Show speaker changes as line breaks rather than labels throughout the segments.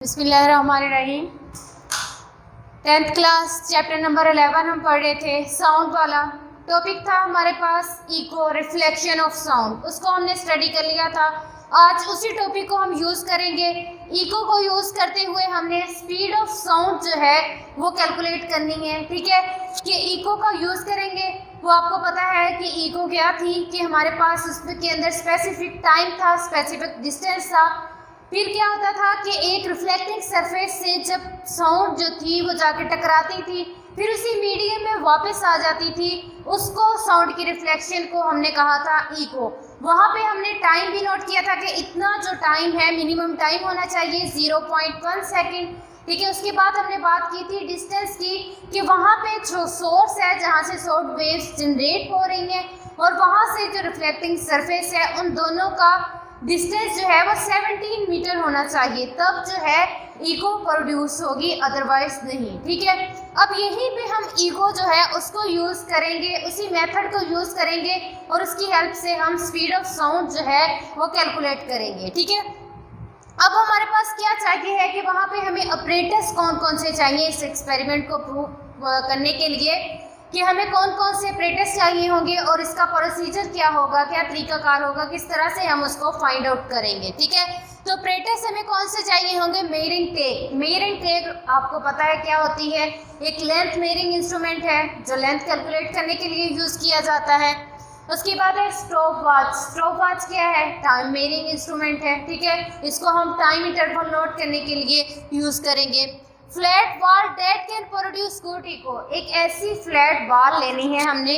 बिस्मिल्लाहिर्रहमानिर्रहीम। 10th class chapter number 11 हम पढ़ रहे थे, साउंड वाला टॉपिक था हमारे पास इको, रिफ्लेक्शन ऑफ साउंड। उसको हमने स्टडी कर लिया था। आज उसी टॉपिक को हम यूज़ करेंगे। इको को यूज़ करते हुए हमने स्पीड ऑफ साउंड जो है वो कैलकुलेट करनी है। ठीक है, कि इको का यूज़ करेंगे। वो आपको पता है कि इको क्या थी, कि हमारे पास उसके अंदर स्पेसिफिक टाइम था, स्पेसिफिक डिस्टेंस था। फिर क्या होता था कि एक रिफ्लेक्टिंग सरफेस से जब साउंड जो थी वो जाके टकराती थी, फिर उसी मीडियम में वापस आ जाती थी, उसको साउंड की रिफ्लेक्शन को हमने कहा था इको। वहाँ पे हमने टाइम भी नोट किया था कि इतना जो टाइम है, मिनिमम टाइम होना चाहिए 0.1 सेकेंड। ठीक है, उसके बाद हमने बात की थी डिस्टेंस की, कि वहाँ पे जो सोर्स है जहाँ से साउंड वेव्स जनरेट हो रही हैं और वहाँ से जो रिफ्लेक्टिंग सरफेस है, उन दोनों का डिस्टेंस जो है वो 17 मीटर होना चाहिए, तब जो है इको प्रोड्यूस होगी, अदरवाइज नहीं। ठीक है, अब यहीं पे हम इको जो है उसको यूज़ करेंगे, उसी मेथड को यूज़ करेंगे और उसकी हेल्प से हम स्पीड ऑफ साउंड जो है वो कैलकुलेट करेंगे। ठीक है, अब हमारे पास क्या चाहिए है कि वहाँ पे हमें ऑपरेटर्स कौन कौन से चाहिए इस एक्सपेरिमेंट को प्रूव करने के लिए, कि हमें कौन कौन से ऑपरेटर्स चाहिए होंगे और इसका प्रोसीजर क्या होगा, क्या तरीकाकार होगा, किस तरह से हम उसको फाइंड आउट करेंगे। ठीक है, तो ऑपरेटर्स हमें कौन से चाहिए होंगे? मेयरिंग टेप। मेयरिंग टेप आपको पता है क्या होती है? एक लेंथ मेयरिंग इंस्ट्रूमेंट है जो लेंथ कैलकुलेट करने के लिए यूज़ किया जाता है। उसके बाद है स्टॉप वॉच। स्टॉप वॉच क्या है? टाइम मेयरिंग इंस्ट्रूमेंट है। ठीक है, इसको हम टाइम इंटरवल नोट करने के लिए यूज़ करेंगे। Flat ball that can produce good echo. एक ऐसी फ्लैट बॉल लेनी है हमने,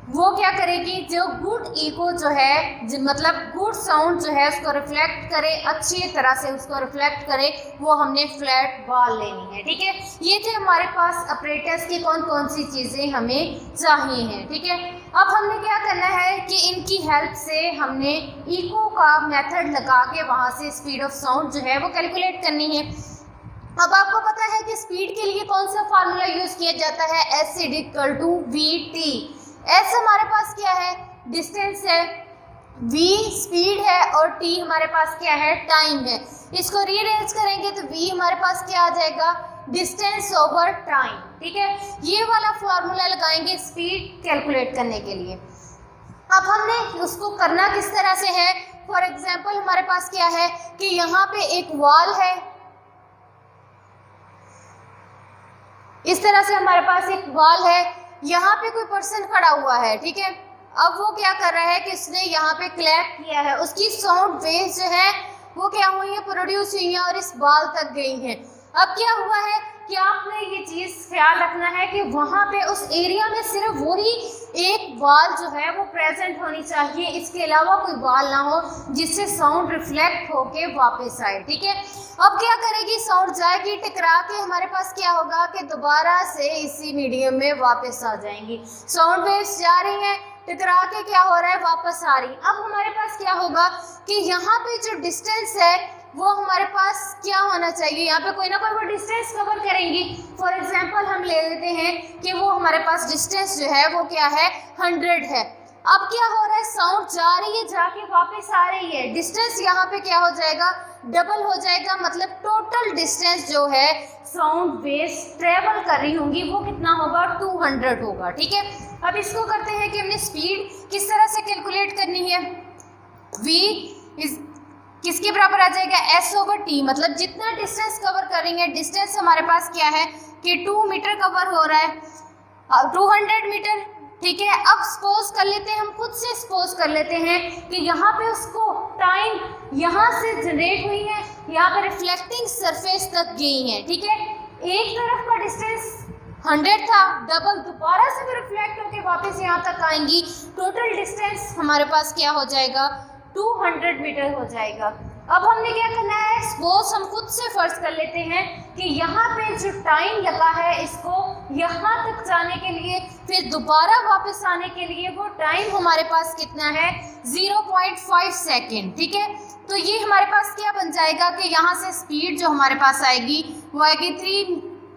वो क्या करेगी, जो गुड इको जो है, मतलब गुड साउंड जो है उसको रिफ्लेक्ट करे, अच्छी तरह से उसको रिफ्लेक्ट करे, वो हमने फ्लैट बॉल लेनी है। ठीक है, ये थे हमारे पास ऑपरेटर्स की कौन कौन सी चीज़ें हमें चाहिए हैं। ठीक है, अब हमने क्या करना है कि इनकी हेल्प से हमने इको का मेथड लगा के वहाँ से स्पीड ऑफ साउंड जो है वो कैलकुलेट करनी है। अब आपको पता है कि स्पीड के लिए कौन सा फार्मूला यूज़ किया जाता है? S equal to VT। S हमारे पास क्या है? डिस्टेंस है, V स्पीड है और T हमारे पास क्या है? टाइम है। इसको रीअरेंज करेंगे तो V हमारे पास क्या आ जाएगा? Distance over time. ठीक है, ये वाला फार्मूला लगाएंगे स्पीड कैलकुलेट करने के लिए। अब हमने उसको करना किस तरह से है? फॉर एग्जाम्पल हमारे पास क्या है कि यहाँ पे एक वॉल है, इस तरह से हमारे पास एक वॉल है, यहाँ पे कोई पर्सन खड़ा हुआ है। ठीक है, अब वो क्या कर रहा है कि उसने यहाँ पे क्लैप किया है, उसकी साउंड वेव्स जो है वो क्या हुई है? प्रोड्यूस हुई हैं और इस वॉल तक गई हैं। अब क्या हुआ है कि आपने ये चीज़ ख्याल रखना है कि वहाँ पे उस एरिया में सिर्फ वही एक वॉल जो है वो प्रेजेंट होनी चाहिए, इसके अलावा कोई वॉल ना हो जिससे साउंड रिफ्लेक्ट होके वापस आए। ठीक है, अब क्या करेगी? साउंड जाएगी, टकरा के हमारे पास क्या होगा कि दोबारा से इसी मीडियम में वापस आ जाएंगी। साउंड वेव्स जा रही हैं, टकरा के क्या हो रहा है? वापस आ रही। अब हमारे पास क्या होगा कि यहाँ पे जो डिस्टेंस है वो हमारे पास क्या होना चाहिए? यहाँ पे कोई ना कोई वो डिस्टेंस कवर करेंगी। फॉर एग्जांपल हम ले लेते हैं कि वो हमारे पास डिस्टेंस जो है वो क्या है? 100 है। अब क्या हो रहा है? साउंड जा रही है, जाके वापस आ रही है, डिस्टेंस यहाँ पे क्या हो जाएगा? डबल हो जाएगा। मतलब टोटल डिस्टेंस जो है साउंड वेव्स ट्रेवल कर रही होंगी वो कितना होगा? 200 होगा। ठीक है, अब इसको करते हैं कि हमने स्पीड किस तरह से कैलकुलेट करनी है। V इज किसके बराबर आ जाएगा? S over T। मतलब जितना डिस्टेंस कवर करेंगे, डिस्टेंस हमारे पास क्या है कि 2 मीटर कवर हो रहा है, 200 मीटर। ठीक है, अब सपोज कर लेते हैं, हम खुद से सपोज कर लेते हैं कि यहाँ पे उसको टाइम यहाँ से जनरेट हुई है, यहाँ पे रिफ्लेक्टिंग सरफेस तक गई है। ठीक है, एक तरफ का डिस्टेंस 100 था, डबल दोबारा से रिफ्लेक्ट होकर वापस यहाँ तक आएंगी, टोटल डिस्टेंस हमारे पास क्या हो जाएगा? 200 मीटर हो जाएगा। अब हमने क्या करना है? सपोज हम खुद से फर्ज कर लेते हैं कि यहाँ पे जो टाइम लगा है इसको यहाँ तक जाने के लिए, फिर दोबारा वापस आने के लिए, वो टाइम हमारे पास कितना है? 0.5 सेकेंड। ठीक है, तो ये हमारे पास क्या बन जाएगा कि यहाँ से स्पीड जो हमारे पास आएगी वो आएगी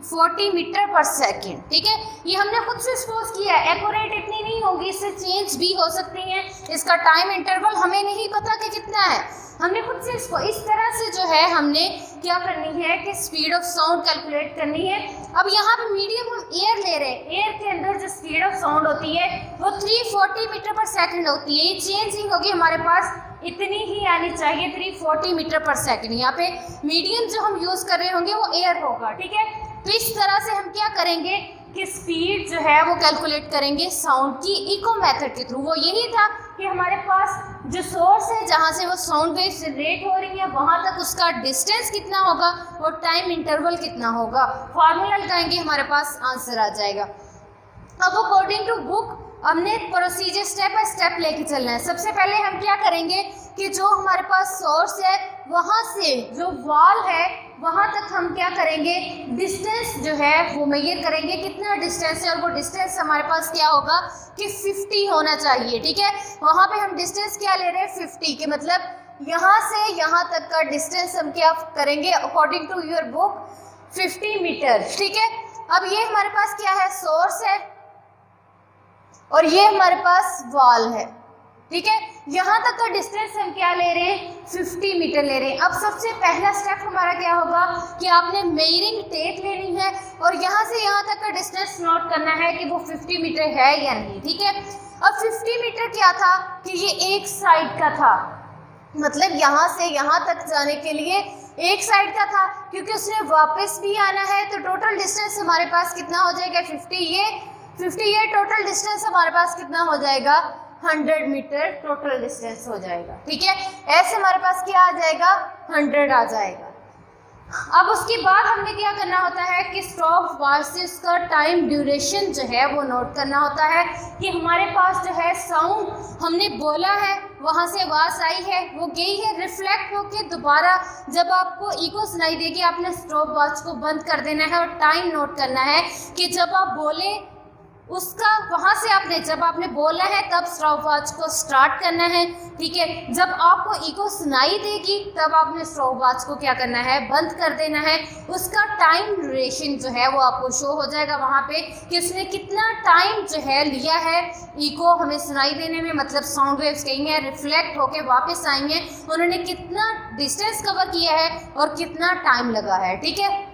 40 मीटर पर सेकेंड। ठीक है, ये हमने खुद से सपोज किया है, एक्यूरेट इतनी नहीं होगी, इससे चेंज भी हो सकती है। इसका टाइम इंटरवल हमें नहीं पता कि कितना है, हमने खुद से इसको इस तरह से जो है हमने क्या करनी है कि स्पीड ऑफ साउंड कैलकुलेट करनी है। अब यहाँ पे मीडियम हम एयर ले रहे हैं, एयर के अंदर जो स्पीड ऑफ साउंड होती है वो 340 मीटर पर सेकेंड होती है। ये चेंज ही होगी, हमारे पास इतनी ही आनी चाहिए 340 मीटर पर सेकेंड। यहाँ पे मीडियम जो हम यूज़ कर रहे होंगे वो एयर होगा। ठीक है, तो इस तरह से हम क्या करेंगे कि स्पीड जो है वो कैलकुलेट करेंगे साउंड की इको मेथड के थ्रू। वो यही था कि हमारे पास जो सोर्स है जहाँ से वो साउंड वेव जनरेट हो रही है वहाँ तक उसका डिस्टेंस कितना होगा और टाइम इंटरवल कितना होगा। फार्मूला लगाएंगे, हमारे पास आंसर आ जाएगा। अब अकॉर्डिंग टू बुक हमने प्रोसीजर स्टेप बाय स्टेप लेके चलना है। सबसे पहले हम क्या करेंगे कि जो हमारे पास सोर्स है वहाँ से जो वॉल है वहाँ तक हम क्या करेंगे, डिस्टेंस जो है वो मेजर करेंगे, कितना डिस्टेंस है, और वो डिस्टेंस हमारे पास क्या होगा कि 50 होना चाहिए। ठीक है, वहाँ पे हम डिस्टेंस क्या ले रहे हैं 50 के, मतलब यहाँ से यहाँ तक का डिस्टेंस हम क्या करेंगे according to your book 50 metre. ठीक है, अब ये हमारे पास क्या है, सोर्स है और ये हमारे पास वॉल है। ठीक है, यहाँ तक का डिस्टेंस हम क्या ले रहे हैं 50 मीटर ले रहे हैं। अब सबसे पहला स्टेप हमारा क्या होगा कि आपने मेजरिंग टेप लेनी है और यहाँ से यहाँ तक का डिस्टेंस नोट करना है कि वो 50 मीटर है या नहीं। ठीक है, अब 50 मीटर क्या था कि ये एक साइड का था, मतलब यहाँ से यहाँ तक जाने के लिए एक साइड का था, क्योंकि उसने वापस भी आना है तो टोटल डिस्टेंस हमारे पास कितना हो जाएगा 50, ये टोटल डिस्टेंस हमारे पास कितना हो जाएगा 100 मीटर टोटल डिस्टेंस हो जाएगा। ठीक है, ऐसे हमारे पास क्या आ जाएगा 100 आ जाएगा। अब उसके बाद हमने क्या करना होता है कि स्टॉप वॉच से उसका टाइम ड्यूरेशन जो है वो नोट करना होता है कि हमारे पास जो है साउंड हमने बोला है, वहाँ से आवाज़ आई है, वो गई है, रिफ्लेक्ट होके दोबारा जब आपको इको सुनाई देगी आपने स्टॉप वॉच को बंद कर देना है और टाइम नोट करना है कि जब आप बोले उसका वहाँ से आपने जब आपने बोला है तब स्टॉप वॉच को स्टार्ट करना है। ठीक है, जब आपको इको सुनाई देगी तब आपने स्टॉप वॉच को क्या करना है, बंद कर देना है। उसका टाइम ड्यूरेशन जो है वो आपको शो हो जाएगा वहाँ पे कि उसने कितना टाइम जो है लिया है इको हमें सुनाई देने में, मतलब साउंड वेव्स गई हैं, रिफ्लेक्ट होके वापस आई हैं, उन्होंने कितना डिस्टेंस कवर किया है और कितना टाइम लगा है। ठीक है,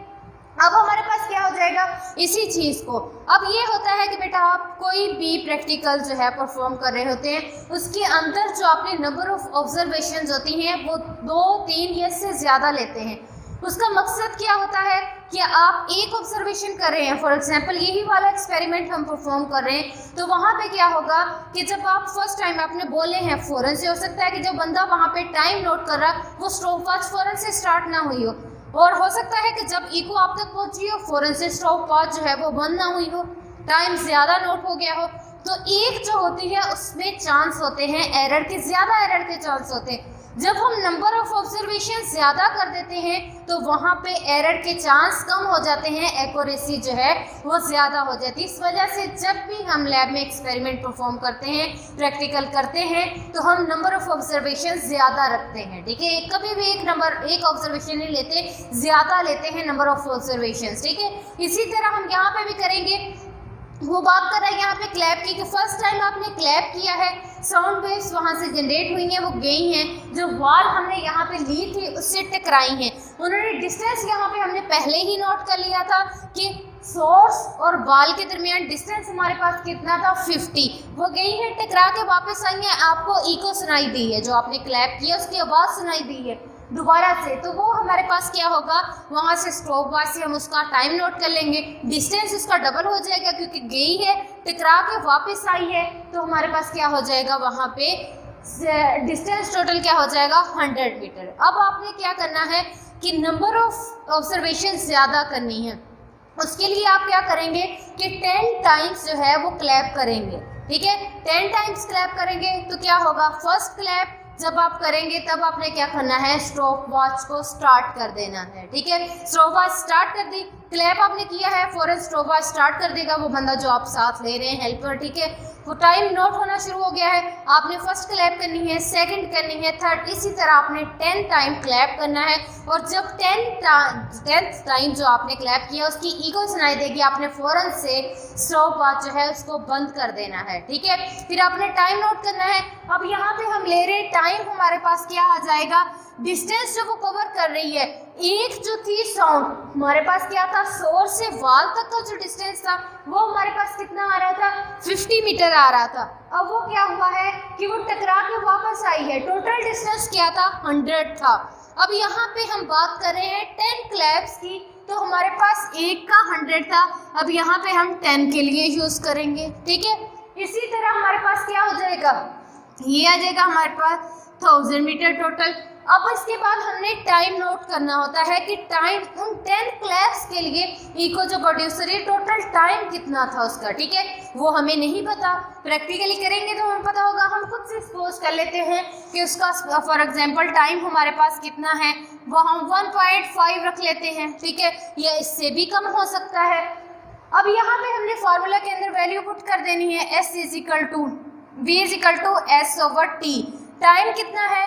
अब हमारे पास क्या हो जाएगा इसी चीज़ को। अब ये होता है कि बेटा आप कोई भी प्रैक्टिकल जो है परफॉर्म कर रहे होते हैं, उसके अंदर जो आपने नंबर ऑफ ऑब्जर्वेशंस होती हैं वो 2, 3 या इससे ज़्यादा लेते हैं। उसका मकसद क्या होता है कि आप एक ऑब्जर्वेशन कर रहे हैं, फॉर एग्जांपल यही वाला एक्सपेरिमेंट हम परफॉर्म कर रहे हैं, तो वहाँ पे क्या होगा कि जब आप फर्स्ट टाइम आपने बोले हैं फ़ौरन से हो सकता है कि जब बंदा वहाँ पे टाइम नोट कर रहा वो स्टॉप वॉच फ़ौरन से स्टार्ट ना हुई हो, और हो सकता है कि जब इको आप तक पहुंची हो फ़ौरन से स्टॉप वॉच जो है वो बंद ना हुई हो, टाइम ज़्यादा नोट हो गया हो, तो एक जो होती है उसमें चांस होते हैं एरर के, ज़्यादा एरर के चांस होते हैं। जब हम नंबर ऑफ ऑब्जर्वेशन ज़्यादा कर देते हैं तो वहाँ पे एरर के चांस कम हो जाते हैं, एक्यूरेसी जो है वो ज़्यादा हो जाती है। इस वजह से जब भी हम लैब में एक्सपेरिमेंट परफॉर्म करते हैं, प्रैक्टिकल करते हैं, तो हम नंबर ऑफ ऑब्जर्वेशन ज़्यादा रखते हैं। ठीक है, कभी भी एक ऑब्जर्वेशन नहीं लेते, ज़्यादा लेते हैं नंबर ऑफ ऑब्जर्वेशन। ठीक है, इसी तरह हम यहाँ पर भी करेंगे। वो बात कर रहा है यहाँ पे क्लैप की कि फर्स्ट टाइम आपने क्लैप किया है, साउंड वेव्स वहाँ से जनरेट हुई हैं, वो गई हैं, जो वॉल हमने यहाँ पे ली थी उससे टकराई हैं, उन्होंने डिस्टेंस यहाँ पे हमने पहले ही नोट कर लिया था कि सोर्स और वॉल के दरमियान डिस्टेंस हमारे पास कितना था 50, वो गई है टकरा के वापस आई हैं, आपको इको सुनाई दी है, जो आपने क्लैप किया उसकी आवाज़ सुनाई दी है दोबारा से, तो वो हमारे पास क्या होगा, वहाँ से स्टॉप वॉच से हम उसका टाइम नोट कर लेंगे, डिस्टेंस उसका डबल हो जाएगा क्योंकि गई है टकरा के वापस आई है, तो हमारे पास क्या हो जाएगा वहाँ पे डिस्टेंस टोटल क्या हो जाएगा 100 मीटर। अब आपने क्या करना है कि नंबर ऑफ ऑब्जर्वेशन ज़्यादा करनी है, उसके लिए आप क्या करेंगे कि 10 टाइम्स जो है वो क्लैप करेंगे। ठीक है, 10 टाइम्स क्लैप करेंगे तो क्या होगा, फर्स्ट क्लैप जब आप करेंगे तब आपने क्या करना है, स्टॉप वॉच को स्टार्ट कर देना है। ठीक है, स्टॉप वॉच स्टार्ट कर दी, क्लैप आपने किया है, फौरन स्टॉप वॉच स्टार्ट कर देगा वो बंदा जो आप साथ ले रहे हैं हेल्पर, ठीक है। वो टाइम नोट होना शुरू हो गया है। आपने फर्स्ट क्लैप करनी है, सेकंड करनी है, थर्ड, इसी तरह आपने 10 टाइम क्लैप करना है। और जब 10th टाइम जो आपने क्लैप किया उसकी इको सुनाई देगी, आपने फ़ौरन से स्टॉप वॉच जो है उसको बंद कर देना है, ठीक है। फिर आपने टाइम नोट करना है। अब यहाँ पे हम ले रहे टाइम, हमारे पास क्या आ जाएगा, डिस्टेंस जो वो कवर कर रही है। एक जो थी साउंड, हमारे पास क्या था, सोर्स से वॉल तक का जो डिस्टेंस था वो हमारे पास कितना आ रहा था, 50 मीटर आ रहा था। अब वो क्या हुआ है कि वो टकरा के वापस आई है। टोटल डिस्टेंस क्या था, 100 था। अब यहाँ पे हम बात कर रहे हैं 10 क्लैप्स की, तो हमारे पास एक का 100 था। अब यहाँ पे हम 10 के लिए यूज़ करेंगे, ठीक है। इसी तरह हमारे पास क्या हो जाएगा, ये आ जाएगा हमारे पास 1000 मीटर टोटल। अब इसके बाद हमने टाइम नोट करना होता है कि टाइम उन 10 क्लैप्स के लिए इको जो प्रोड्यूसर है टोटल टाइम कितना था उसका, ठीक है। वो हमें नहीं पता, प्रैक्टिकली करेंगे तो हमें पता होगा। हम खुद से सपोज कर लेते हैं कि उसका फॉर एग्जांपल टाइम हमारे पास कितना है, वो हम 1.5 रख लेते हैं, ठीक है। या इससे भी कम हो सकता है। अब यहाँ पे हमने फार्मूला के अंदर वैल्यू पुट कर देनी है, S = V = S/T। टाइम कितना है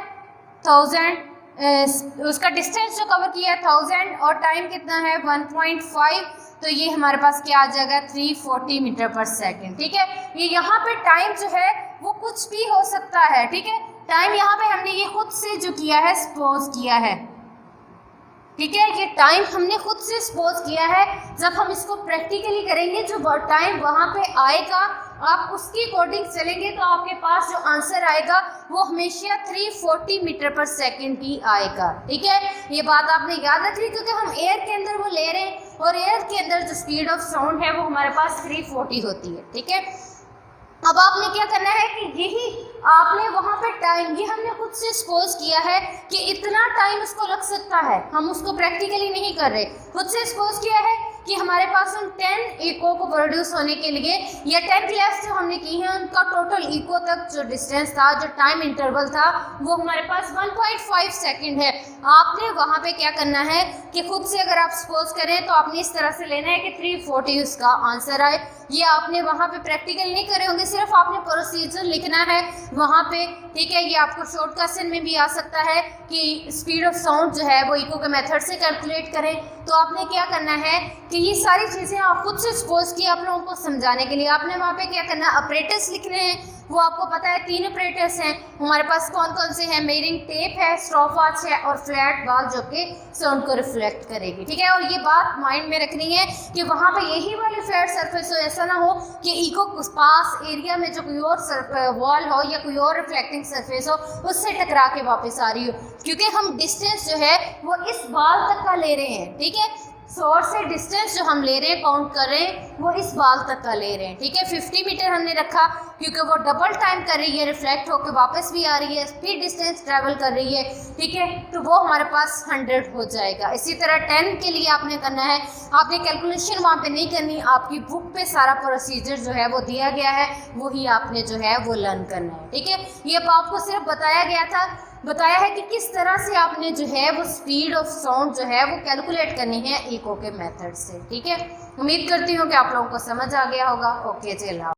1000, उसका डिस्टेंस जो कवर किया है 1000 और टाइम कितना है 1.5, तो ये हमारे पास क्या आ जाएगा 340 मीटर पर सेकंड, ठीक है। ये यहाँ पे टाइम जो है वो कुछ भी हो सकता है, ठीक है। टाइम यहाँ पे हमने ये खुद से जो किया है सपोज किया है, ठीक है। ये टाइम हमने खुद से सपोज किया है। जब हम इसको प्रैक्टिकली करेंगे जो टाइम वहाँ पे आएगा आप उसकी अकॉर्डिंग चलेंगे तो आपके पास जो आंसर आएगा वो हमेशा 340 मीटर पर सेकंड ही आएगा, ठीक है। ये बात आपने याद रखनी क्योंकि हम एयर के अंदर वो ले रहे हैं और एयर के अंदर जो स्पीड ऑफ साउंड है वो हमारे पास 340 होती है, ठीक है। अब आपने क्या करना है कि यही आपने वहाँ पे टाइम, ये हमने खुद से सपोज किया है कि इतना टाइम उसको लग सकता है, हम उसको प्रैक्टिकली नहीं कर रहे, खुद से सपोज किया है कि हमारे पास उन 10 इको को प्रोड्यूस होने के लिए या 10 क्लैप्स जो हमने की हैं उनका टोटल इको तक जो डिस्टेंस था, जो टाइम इंटरवल था वो हमारे पास 1.5 सेकंड है। आपने वहाँ पे क्या करना है कि खुद से अगर आप सपोज करें तो आपने इस तरह से लेना है कि 340 उसका आंसर आए। ये आपने वहाँ पे प्रैक्टिकल नहीं करे होंगे, सिर्फ आपने प्रोसीजर लिखना है वहाँ पे, ठीक है। ये आपको शॉर्ट क्वेश्चन में भी आ सकता है कि स्पीड ऑफ साउंड जो है वो इको के मेथड से कैलकुलेट करें। तो आपने क्या करना है कि ये सारी चीज़ें आप खुद से सपोज की आप लोगों को समझाने के लिए आपने वहाँ पे क्या करना है, ऑपरेटर्स लिखने हैं। वो आपको पता है 3 ऑपरेटर्स हैं हमारे पास, कौन कौन से हैं, मेजरिंग टेप है, स्टॉप वॉच है और फ्लैट बॉल जो कि साउंड को रिफ्लेक्ट करेगी, ठीक है। और ये बात माइंड में रखनी है कि वहाँ पे यही वाली फ्लैट सरफेस हो, ऐसा ना हो कि इको पास एरिया में जो कोई और वॉल हो या कोई और रिफ्लेक्टिंग सरफेस हो उससे टकरा के वापस आ रही हो, क्योंकि हम डिस्टेंस जो है वो इस बॉल तक का ले रहे हैं, ठीक है। सोर्स से डिस्टेंस जो हम ले रहे हैं, काउंट कर रहे हैं, वो इस बॉल तक का ले रहे हैं, ठीक है। 50 मीटर हमने रखा क्योंकि वो डबल टाइम कर रही है, रिफ्लेक्ट होकर वापस भी आ रही है, स्पीड डिस्टेंस ट्रैवल कर रही है, ठीक है। तो वो हमारे पास 100 हो जाएगा। इसी तरह 10 के लिए आपने करना है, आपने कैलकुलेशन वहाँ पे नहीं करनी, आपकी बुक पे सारा प्रोसीजर जो है वो दिया गया है, वही आपने जो है वो लर्न करना है, ठीक है। ये आपको सिर्फ बताया है कि किस तरह से आपने जो है वो स्पीड ऑफ साउंड जो है वो कैलकुलेट करनी है इको के मेथड से, ठीक है। उम्मीद करती हूँ कि आप लोगों को समझ आ गया होगा। ओके, चलो।